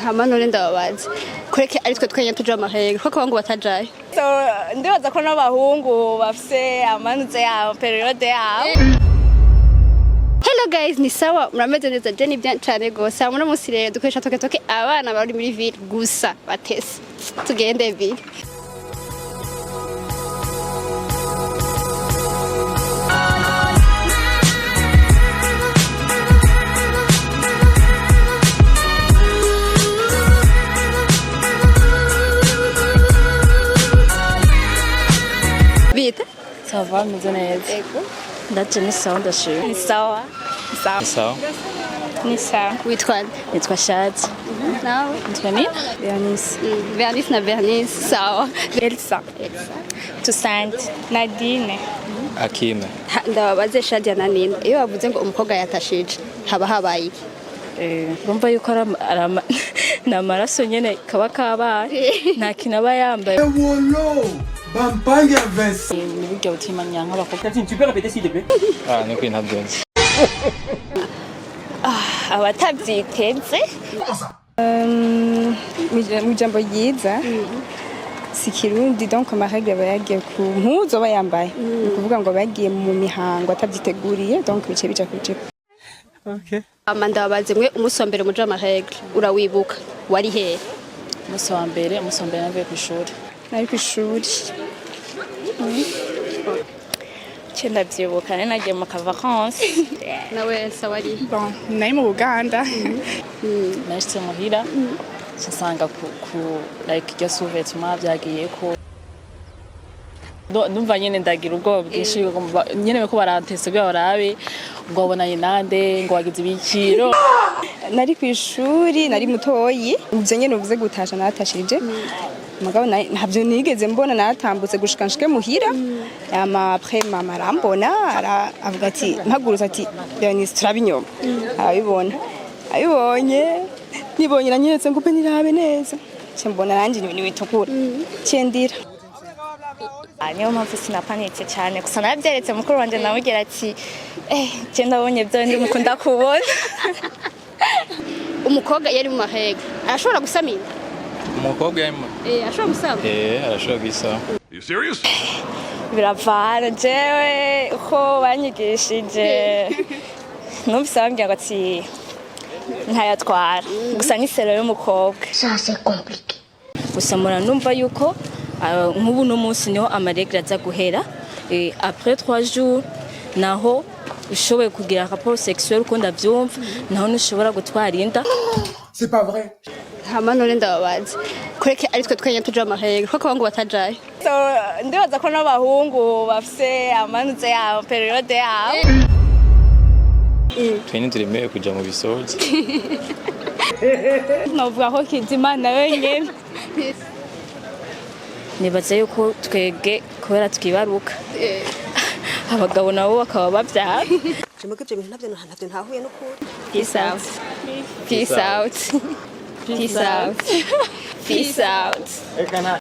hama none ndababaza kureke ari twe twenya tuja amahega kuko abahungu batajaye so ndibaza ko n'abahungu bafise amanuze yabo periode yabo. Hello guys, ni sawa murameze neza je ni bien cyane gose hamwe no munsi rero dukoresha toke abana bari muri ville gusa batese tugende ville. Ça va, meze neza. Ego. Ndaje ni sawa ndashimye. Ni sawa. Sawa. Ni sawa. Witwa Nitwa Shadi. nawe? Nitwa ni? Bernice. Bernice na Bernice, sawa. Elsa. Toussaint. Nadine. Akime. Ndababaze Shadia na Nina. Iyo bavuze ngo umukobwa yatashije haba habaye iki? Urumva yuko n'amaraso nyene kaba kabaye nta kintu aba yambaye. Bampange avance. Ni buryo butimanya nk'abakobwa. Tu peux répéter s'il te plaît? Nuko ntabyonze. Abatabyiteze. Mu jambo ryiza si kirundi donc amaregre bayagiye ku mpuzo bayambaye kuvuga ngo bagiye mu mihango atavyiteguriye donc bice bija kujipa. Okay. Amanda babaze mwe umusombere muje amahega urawibuka wari he? Umunsi wa mbere navuye ku ishuri. Nari ku ishuri. Cyenda byibuka nagiye mu vacances. Nawe sawari. Bon, nari mu Uganda. Nashitse muhira. Nsanga ku like iryo sous-vêtement byagiye ko ndumva nyene ndagira ubwoba bwinshi nyene ko barantese bwa barabe ngo babonanye nande ngo wagize ibikiro. Nari ku ishuri nari mutoyi ivyo nyene uvuze gutasha natashije. Mugabo ntabyo nigeze mbona natambutse gushika nshike muhira. Après mama arambona avuga ati mpaguruza ati Bernice turabinyoma. Arabibona. Abibonye nibonye nanyeretse ngo pe nirabe neza. Cyembona nanje ni witukura. Cyendira. Niyo mpamvu sinapanitse cyane gusa nabyeretse mukuru wanje namubwira ati je ndabonye byo ndi mukunda kubona. Umukobwa yari mu mahega arashobora gusamira? Umukobwa yarimo ashobora gusama? arashobora gusama. You serious? Biravana jewe uko banyigishije numvise bambwira ati ntayatwara gusa ni sero y'umukobwa. Ça c'est compliqué. Gusa muranumva yuko nk'ubu no munsi niho amaregre aza guhera après 3 jours naho ushoboye kugira rapport sexuel uko ndavyumva naho nushobora gutwara inda. C'est pas vrai. Hama none ndababaza kureke ari twe twenya tuja amahega kuko abahungu batajaye So ndibaza ko n'abahungu bafise amanuze yabo periode yabo. Twene turemewe kuja mu bisozi. Novuga ko Kizimana wenyene. Nibaza yuko twege kubera twibaruka. Abagabo nabo bakaba bavyara. Jemwe ibyo bintu ntabyo ntahuye no kuri. Peace out. Peace out. Peace out. Peace out.